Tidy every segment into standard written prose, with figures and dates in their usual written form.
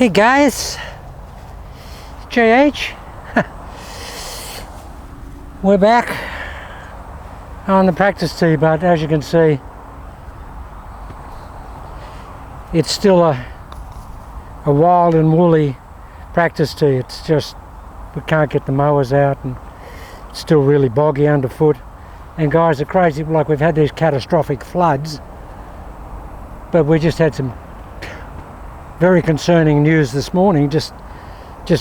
Hey guys, JH. We're back on the practice tee, but as you can see, it's still a wild and woolly practice tee. It's just, we can't get the mowers out and it's still really boggy underfoot. And guys are crazy, like we've had these catastrophic floods, but we just had some very concerning news this morning. Just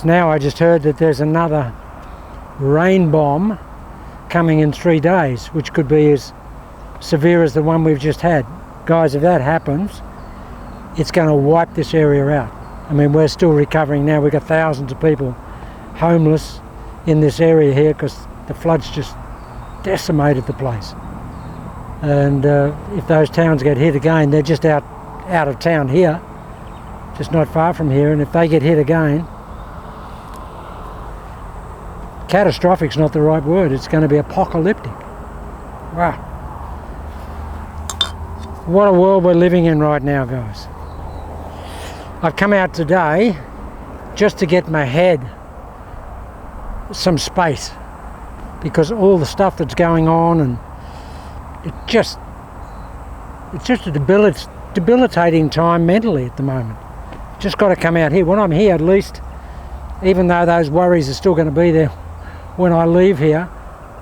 now I just heard that there's another rain bomb coming in 3 days, which could be as severe as the one we've just had. Guys, if that happens, it's going to wipe this area out. I mean, we're still recovering now. We've got thousands of people homeless in this area here because the floods just decimated the place. And if those towns get hit again, they're just out of town here, just not far from here, and if they get hit again, catastrophic's not the right word, it's going to be apocalyptic. Wow. What a world we're living in right now, guys. I've come out today just to get my head some space, because all the stuff that's going on, and it's just a debilitating time mentally at the moment. Just got to come out here. When I'm here, at least, even though those worries are still going to be there when I leave here,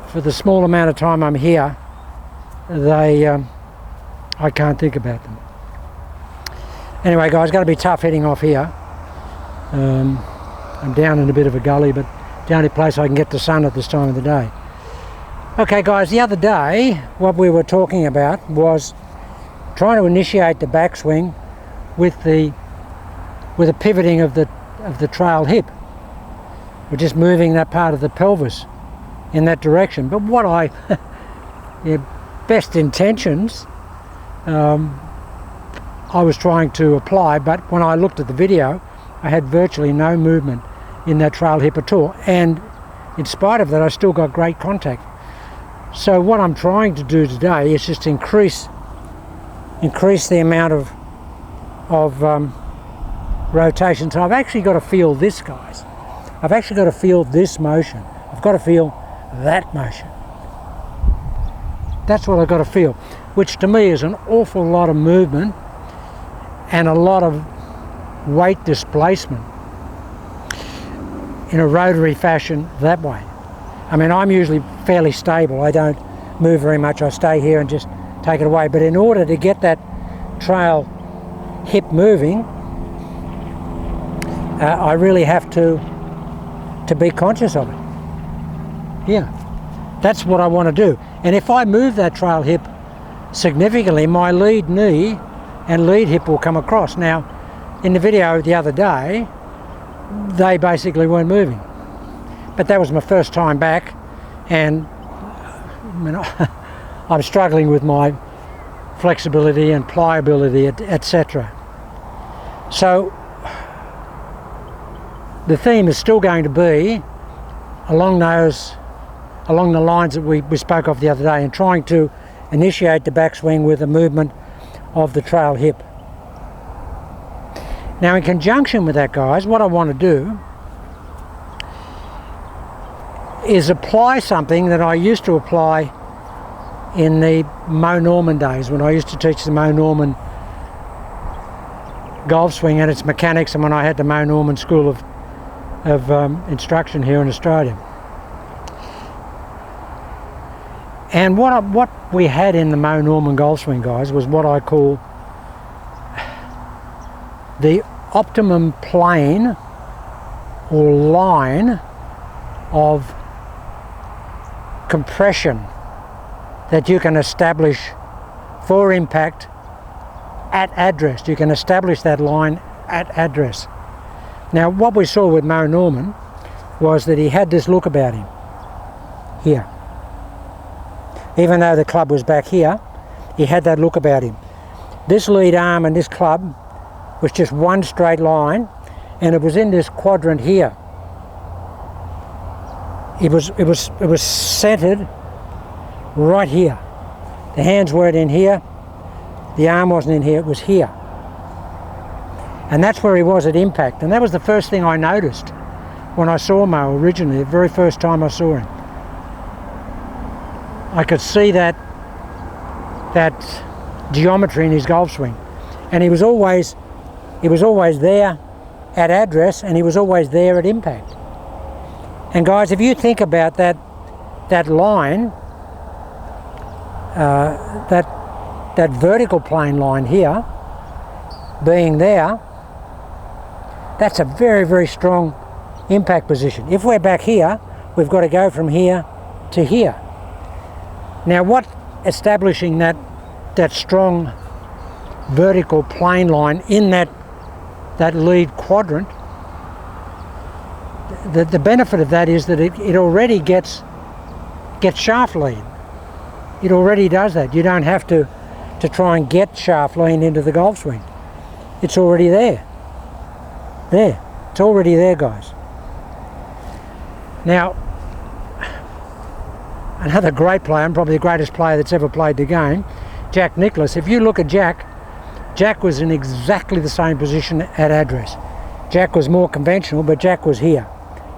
for the small amount of time I'm here, I can't think about them. Anyway, guys, got to be tough heading off here. I'm down in a bit of a gully, but the only place I can get the sun at this time of the day. Okay, guys, the other day, what we were talking about was trying to initiate the backswing with a pivoting of the trail hip. We're just moving that part of the pelvis in that direction. But what best intentions, I was trying to apply, but when I looked at the video, I had virtually no movement in that trail hip at all. And in spite of that, I still got great contact. So what I'm trying to do today is just increase the amount of rotation. So I've actually got to feel this, guys. I've actually got to feel this motion. I've got to feel that motion. That's what I've got to feel, which to me is an awful lot of movement and a lot of weight displacement in a rotary fashion that way. I mean, I'm usually fairly stable. I don't move very much. I stay here and just take it away. But in order to get that trail hip moving, I really have to be conscious of it. Yeah, that's what I want to do. And if I move that trail hip significantly, my lead knee and lead hip will come across. Now, in the video the other day, they basically weren't moving. But that was my first time back, and I'm struggling with my flexibility and pliability, etc. So the theme is still going to be along the lines that we spoke of the other day, and trying to initiate the backswing with a movement of the trail hip. Now, in conjunction with that, guys, what I want to do is apply something that I used to apply in the Mo Norman days, when I used to teach the Mo Norman golf swing and its mechanics, and when I had the Mo Norman School of instruction here in Australia. And what we had in the Mo Norman golf swing, guys, was what I call the optimum plane or line of compression that you can establish for impact at address. You can establish that line at address. Now, what we saw with Mo Norman was that he had this look about him here. Even though the club was back here, he had that look about him. This lead arm and this club was just one straight line, and it was in this quadrant here. It was centered right here. The hands weren't in here, the arm wasn't in here, it was here. And that's where he was at impact. And that was the first thing I noticed when I saw Mo originally, the very first time I saw him. I could see that geometry in his golf swing. And he was always there at address, and he was always there at impact. And guys, if you think about that line, that vertical plane line here being there, that's a very, very strong impact position. If we're back here, we've got to go from here to here. Now, what establishing that strong vertical plane line in that lead quadrant, the benefit of that is that it already gets shaft lean. It already does that. You don't have to try and get shaft lean into the golf swing. It's already there. There. It's already there, guys. Now, another great player, and probably the greatest player that's ever played the game, Jack Nicklaus. If you look at Jack was in exactly the same position at address. Jack was more conventional, but Jack was here.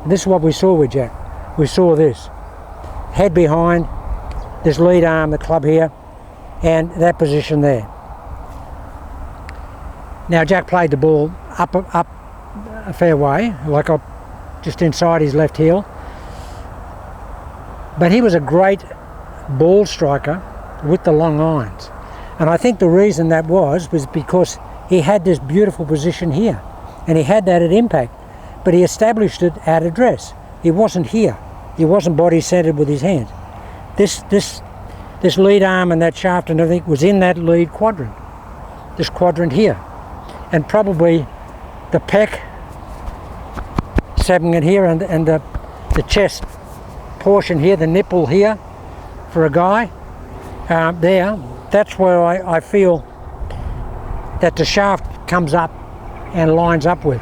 And this is what we saw with Jack. We saw this. Head behind, this lead arm, the club here, and that position there. Now Jack played the ball up a fair way, like up just inside his left heel. But he was a great ball striker with the long irons. And I think the reason that was because he had this beautiful position here. And he had that at impact. But he established it at address. He wasn't here. He wasn't body centered with his hands. This lead arm and that shaft and everything was in that lead quadrant. This quadrant here. And probably the pec, stabbing it here, and the chest portion here, the nipple here for a guy there, that's where I feel that the shaft comes up and lines up with.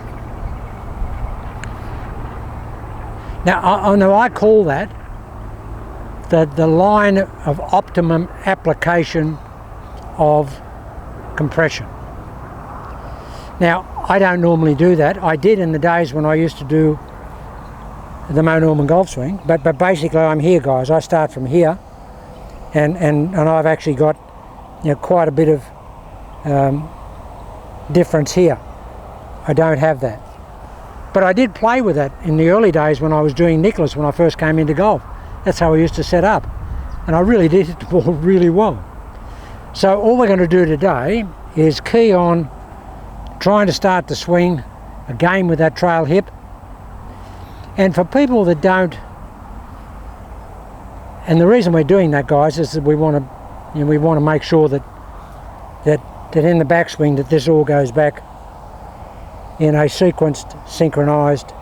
Now I call that the line of optimum application of compression. Now, I don't normally do that. I did in the days when I used to do the Mo Norman golf swing, but basically I'm here, guys. I start from here, and I've actually got, you know, quite a bit of difference here. I don't have that, but I did play with that in the early days when I was doing Nicklaus, when I first came into golf. That's how I used to set up, and I really did hit the ball really well. So all we're going to do today is key on trying to start the swing again with that trail hip. And for people that don't, and the reason we're doing that, guys, is that we want to make sure that in the backswing that this all goes back in a sequenced, synchronized,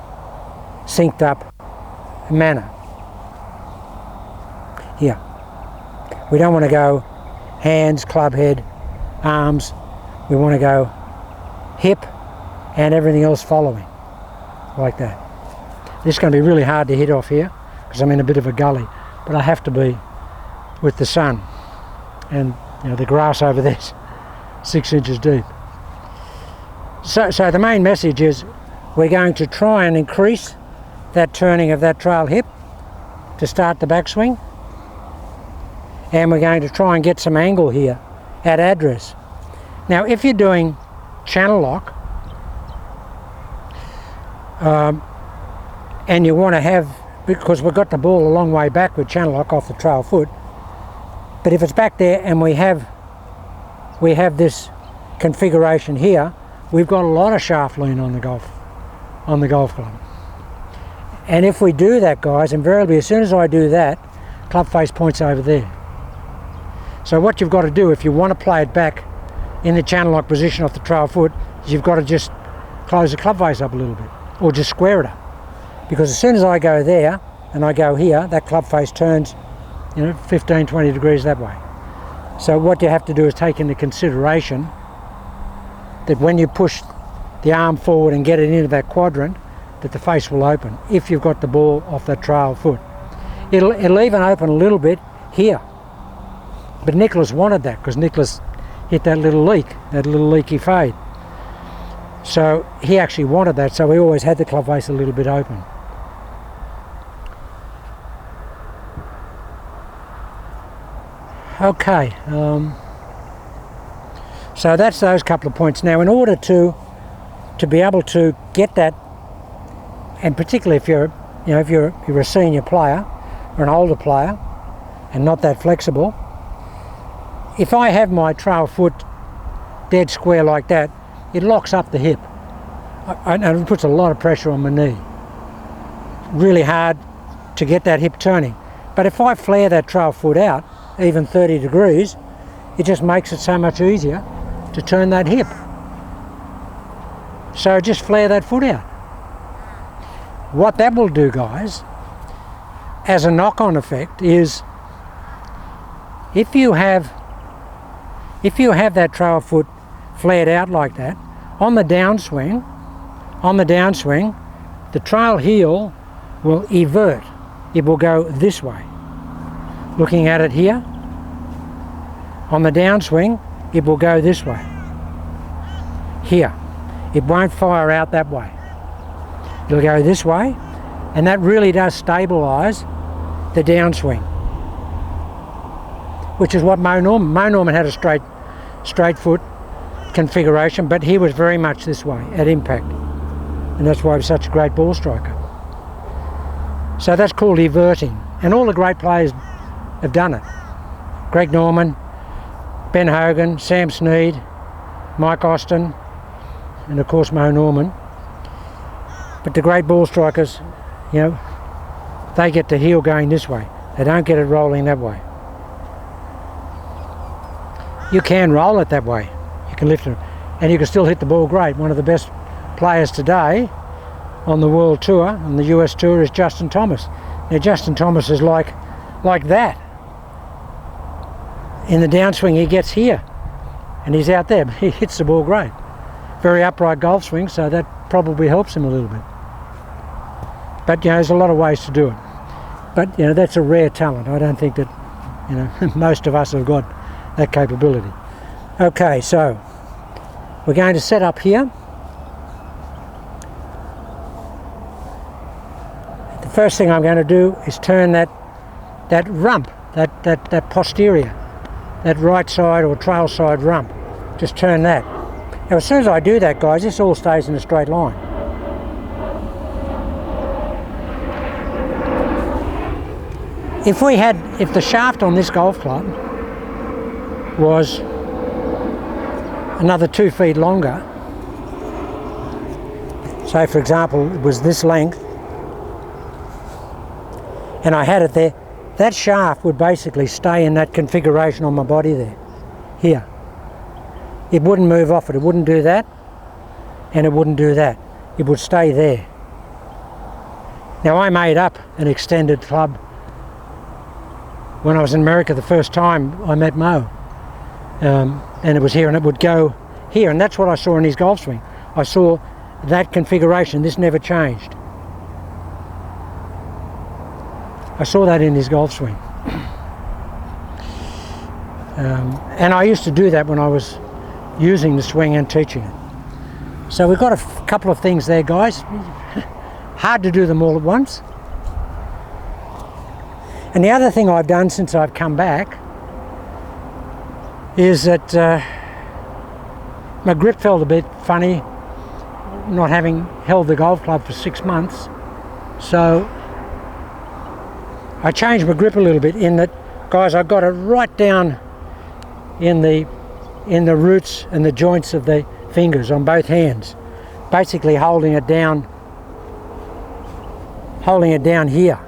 synced up manner. Here. We don't want to go hands, club head, arms. We want to go hip and everything else following, like that. This is going to be really hard to hit off here because I'm in a bit of a gully, but I have to be with the sun, and you know, the grass over there's 6 inches deep. So the main message is we're going to try and increase that turning of that trail hip to start the backswing, and we're going to try and get some angle here at address. Now if you're doing channel lock and you want to have, because we've got the ball a long way back with channel lock off the trail foot, but if it's back there and we have this configuration here, we've got a lot of shaft lean on the golf club. And if we do that, guys, invariably as soon as I do that, club face points over there. So what you've got to do if you want to play it back in the channel lock position off the trail foot, you've got to just close the club face up a little bit, or just square it up. Because as soon as I go there and I go here, that club face turns, you know, 15, 20 degrees that way. So what you have to do is take into consideration that when you push the arm forward and get it into that quadrant, that the face will open if you've got the ball off that trail foot. It'll even open a little bit here. But Nicklaus wanted that because Nicklaus hit that little leak, that little leaky fade. So he actually wanted that, so we always had the club face a little bit open. Okay, so that's those couple of points. Now, in order to be able to get that, and particularly if you're, if you're a senior player or an older player and not that flexible, if I have my trail foot dead square like that, it locks up the hip and it puts a lot of pressure on my knee. Really hard to get that hip turning. But if I flare that trail foot out, even 30 degrees, it just makes it so much easier to turn that hip. So just flare that foot out. What that will do, guys, as a knock-on effect, is if you have that trail foot flared out like that, on the downswing, the trail heel will evert. It will go this way. Looking at it here, on the downswing, it will go this way. Here, it won't fire out that way. It'll go this way, and that really does stabilise the downswing, which is what Mo Norman had a straight foot configuration, but he was very much this way at impact, and that's why he was such a great ball striker. So that's called everting, and all the great players have done it. Greg Norman, Ben Hogan, Sam Snead, Mike Austin, and of course Mo Norman. But the great ball strikers, they get the heel going this way. They don't get it rolling that way. You can roll it that way. You can lift it, and you can still hit the ball great. One of the best players today on the world tour, on the US tour, is Justin Thomas. Now Justin Thomas is like that. In the downswing he gets here, and he's out there. He hits the ball great. Very upright golf swing, so that probably helps him a little bit. But there's a lot of ways to do it. But that's a rare talent. I don't think that most of us have got that capability. Okay, so we're going to set up here. The first thing I'm going to do is turn that rump, that posterior, that right side or trail side rump. Just turn that. Now as soon as I do that, guys, this all stays in a straight line. If the shaft on this golf club was another 2 feet longer, say for example it was this length, and I had it there, that shaft would basically stay in that configuration on my body there, here. It wouldn't move off it. It wouldn't do that, and it wouldn't do that. It would stay there. Now I made up an extended club when I was in America the first time I met Mo, and it was here, and it would go here, and that's what I saw in his golf swing. I saw that configuration. This never changed. I saw that in his golf swing. And I used to do that when I was using the swing and teaching it. So we've got a couple of things there, guys. Hard to do them all at once. And the other thing I've done since I've come back is that my grip felt a bit funny, not having held the golf club for 6 months. So I changed my grip a little bit in that, guys, I got it right down in the roots and the joints of the fingers on both hands, basically holding it down here.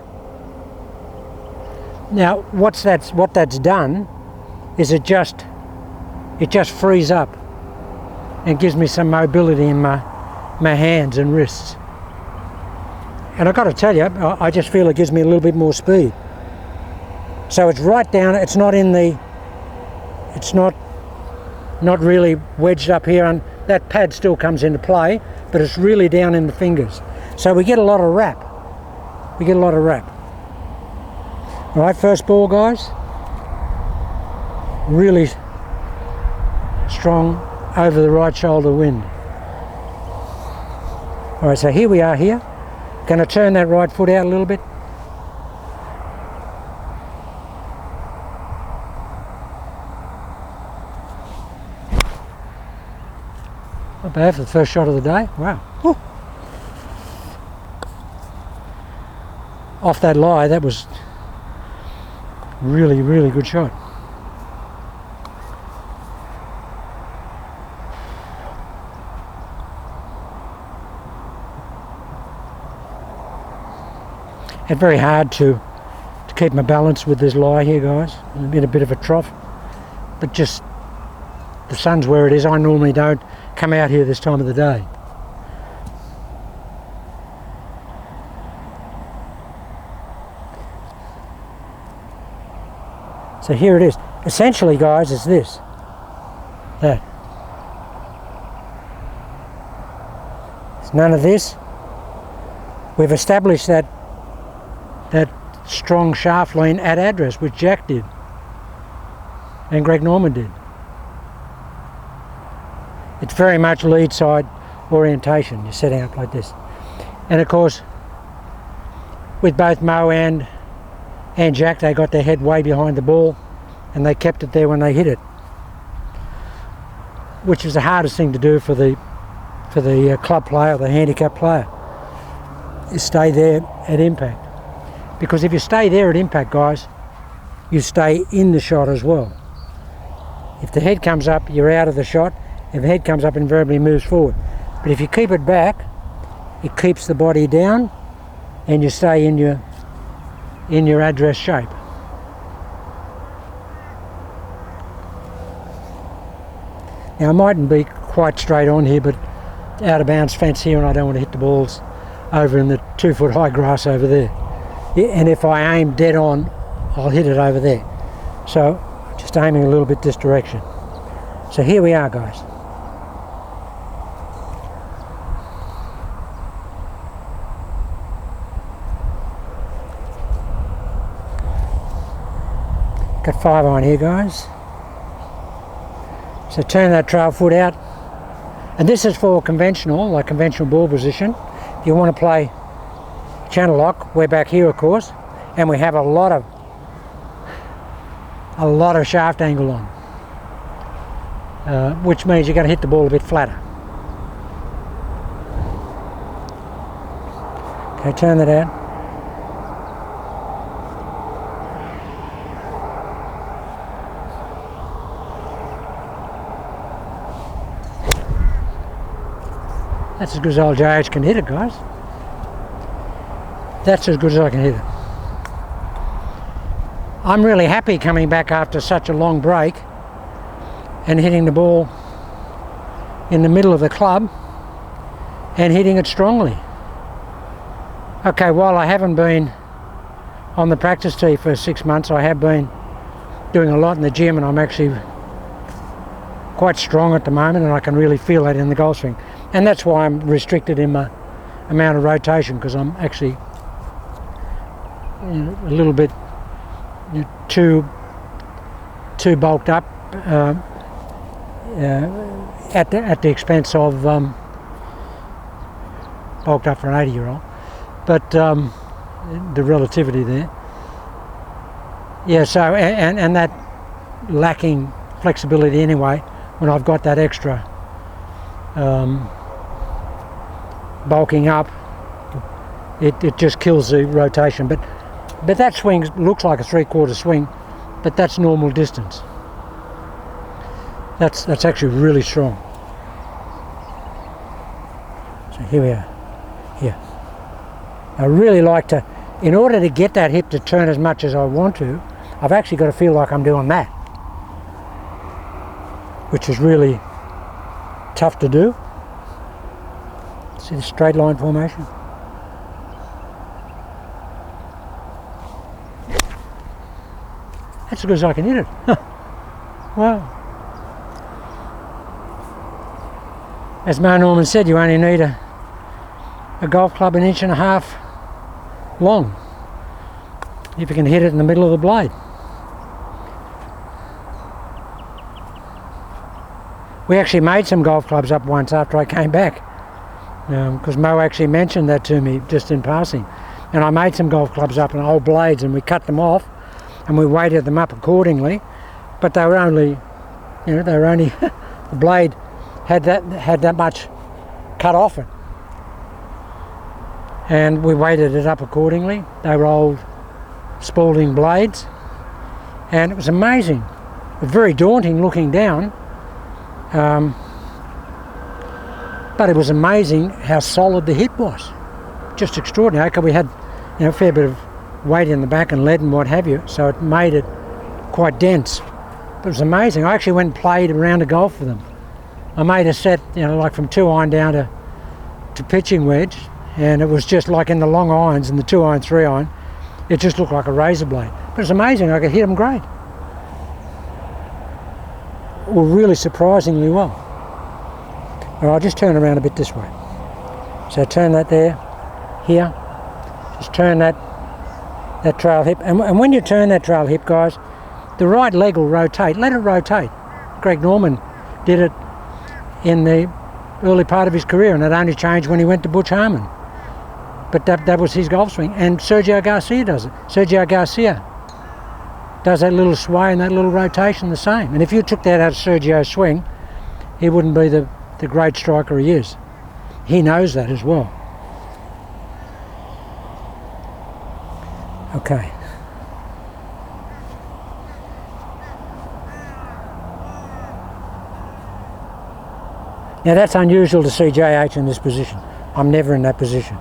Now what that's done is it just frees up and gives me some mobility in my hands and wrists. And I've got to tell you, I just feel it gives me a little bit more speed. So it's right down, it's not really wedged up here, and that pad still comes into play, but it's really down in the fingers. So we get a lot of wrap. All right, first ball, guys. Really strong over the right shoulder wind. Alright, so here we are here. Going to turn that right foot out a little bit. Not bad for the first shot of the day. Wow. Woo. Off that lie, that was really, really good shot. It's very hard to keep my balance with this lie here, guys. I'm in a bit of a trough, but just the sun's where it is. I normally don't come out here this time of the day. So here it is. Essentially, guys, it's this. That. It's none of this. We've established that strong shaft lean at address, which Jack did and Greg Norman did. It's very much lead side orientation. You're setting up like this, and of course with both Mo and Jack, they got their head way behind the ball and they kept it there when they hit it, which is the hardest thing to do for the club player, the handicap player, is stay there at impact. Because if you stay there at impact, guys, you stay in the shot as well. If the head comes up, you're out of the shot. If the head comes up, invariably moves forward. But if you keep it back, it keeps the body down and you stay in your address shape. Now I mightn't be quite straight on here, but out of bounds fence here, and I don't want to hit the balls over in the 2 foot high grass over there. And if I aim dead on, I'll hit it over there. So just aiming a little bit this direction. So here we are, guys. Got 5 iron here, guys. So turn that trail foot out. And this is for conventional, like conventional ball position. If you want to play channel lock, we're back here, of course, and we have a lot of shaft angle on, which means you're going to hit the ball a bit flatter. Okay, turn that out. That's as good as old JH can hit it, guys. That's as good as I can hit it. I'm really happy coming back after such a long break and hitting the ball in the middle of the club and hitting it strongly. Okay, while I haven't been on the practice tee for 6 months, I have been doing a lot in the gym, and I'm actually quite strong at the moment, and I can really feel that in the golf swing. And that's why I'm restricted in my amount of rotation, because I'm actually a little bit too bulked up at the expense of bulked up for an 80-year-old. But the relativity there. Yeah, so and that lacking flexibility anyway, when I've got that extra bulking up, it just kills the rotation. But that swing looks like a 3/4 swing, but that's normal distance. That's actually really strong. So here we are. Here. I really like to, in order to get that hip to turn as much as I want to, I've actually got to feel like I'm doing that, which is really tough to do. See the straight line formation? That's as good as I can hit it. Wow. As Mo Norman said, you only need a golf club 1.5 inches long if you can hit it in the middle of the blade. We actually made some golf clubs up once after I came back, because Mo actually mentioned that to me just in passing. And I made some golf clubs up and old blades, and we cut them off and we weighted them up accordingly, but they were only, the blade had that much cut off it, and we weighted it up accordingly. They were old Spalding blades, and it was amazing, very daunting looking down, but it was amazing how solid the hip was. Just extraordinary. Okay, we had a fair bit of weight in the back and lead and what have you, so it made it quite dense. But it was amazing. I actually went and played around a golf with them. I made a set, like from 2-iron down to pitching wedge, and it was just like in the long irons and the 2-iron, 3-iron, it just looked like a razor blade. But it was amazing. I could hit them great. Well, really surprisingly well. All right, I'll just turn around a bit this way. So turn that there, here. Just turn that trail hip. And when you turn that trail hip, guys, the right leg will rotate. Let it rotate. Greg Norman did it in the early part of his career, and it only changed when he went to Butch Harmon. But that was his golf swing. And Sergio Garcia does it. Sergio Garcia does that little sway and that little rotation the same. And if you took that out of Sergio's swing, he wouldn't be the great striker he is. He knows that as well. Okay. Now that's unusual to see JH in this position. I'm never in that position.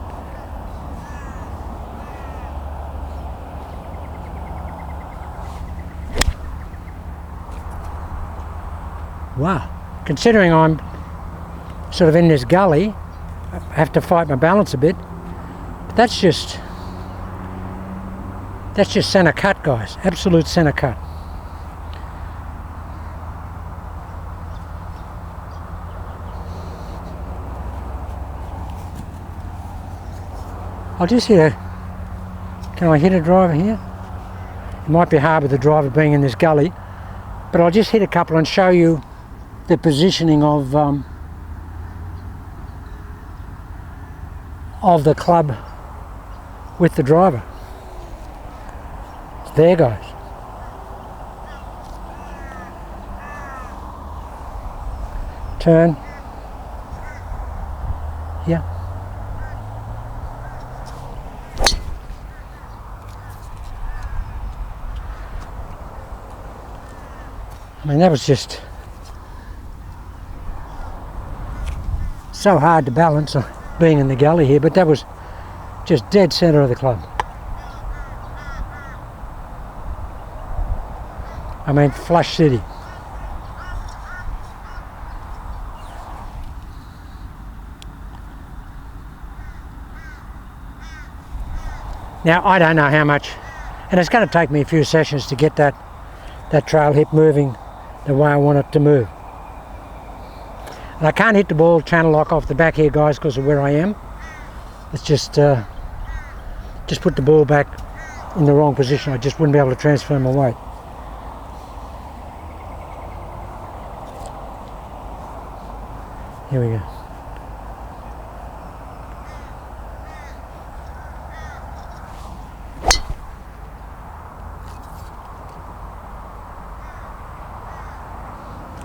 Wow. Considering I'm sort of in this gully, I have to fight my balance a bit. But that's just centre cut, guys. Absolute centre cut. I'll just hit a... Can I hit a driver here? It might be hard with the driver being in this gully, but I'll just hit a couple and show you the positioning of the club with the driver. There, guys. Turn. Yeah. I mean, that was just so hard to balance being in the gully here, but that was just dead centre of the club. I mean, flush city. Now, I don't know how much, and it's going to take me a few sessions to get that trail hip moving the way I want it to move. And I can't hit the ball channel lock off the back here, guys, because of where I am. It's just put the ball back in the wrong position. I just wouldn't be able to transfer my weight. Here we go.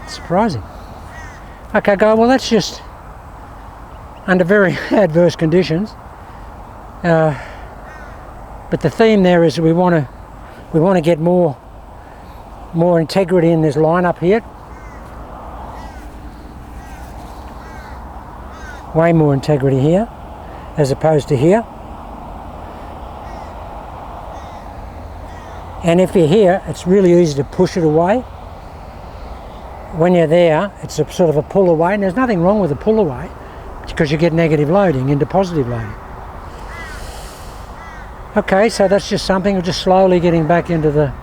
Surprising. Okay, guys, well that's just under very adverse conditions. But the theme there is we want to get more integrity in this lineup here. Way more integrity here as opposed to here. And if you're here, it's really easy to push it away. When you're there, it's a sort of a pull away, and there's nothing wrong with a pull away because you get negative loading into positive loading. Okay, so that's just something of just slowly getting back into the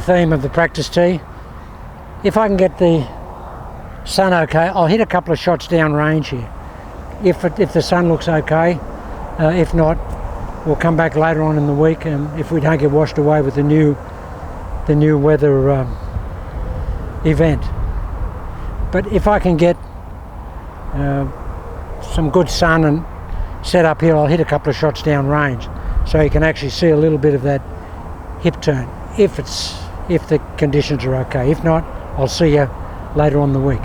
theme of the practice tee. If I can get the sun okay, I'll hit a couple of shots down range here. If the sun looks okay, if not, we'll come back later on in the week, and if we don't get washed away with the new weather event. But if I can get some good sun and set up here, I'll hit a couple of shots down range, so you can actually see a little bit of that hip turn if the conditions are okay. If not, I'll see you later on in the week.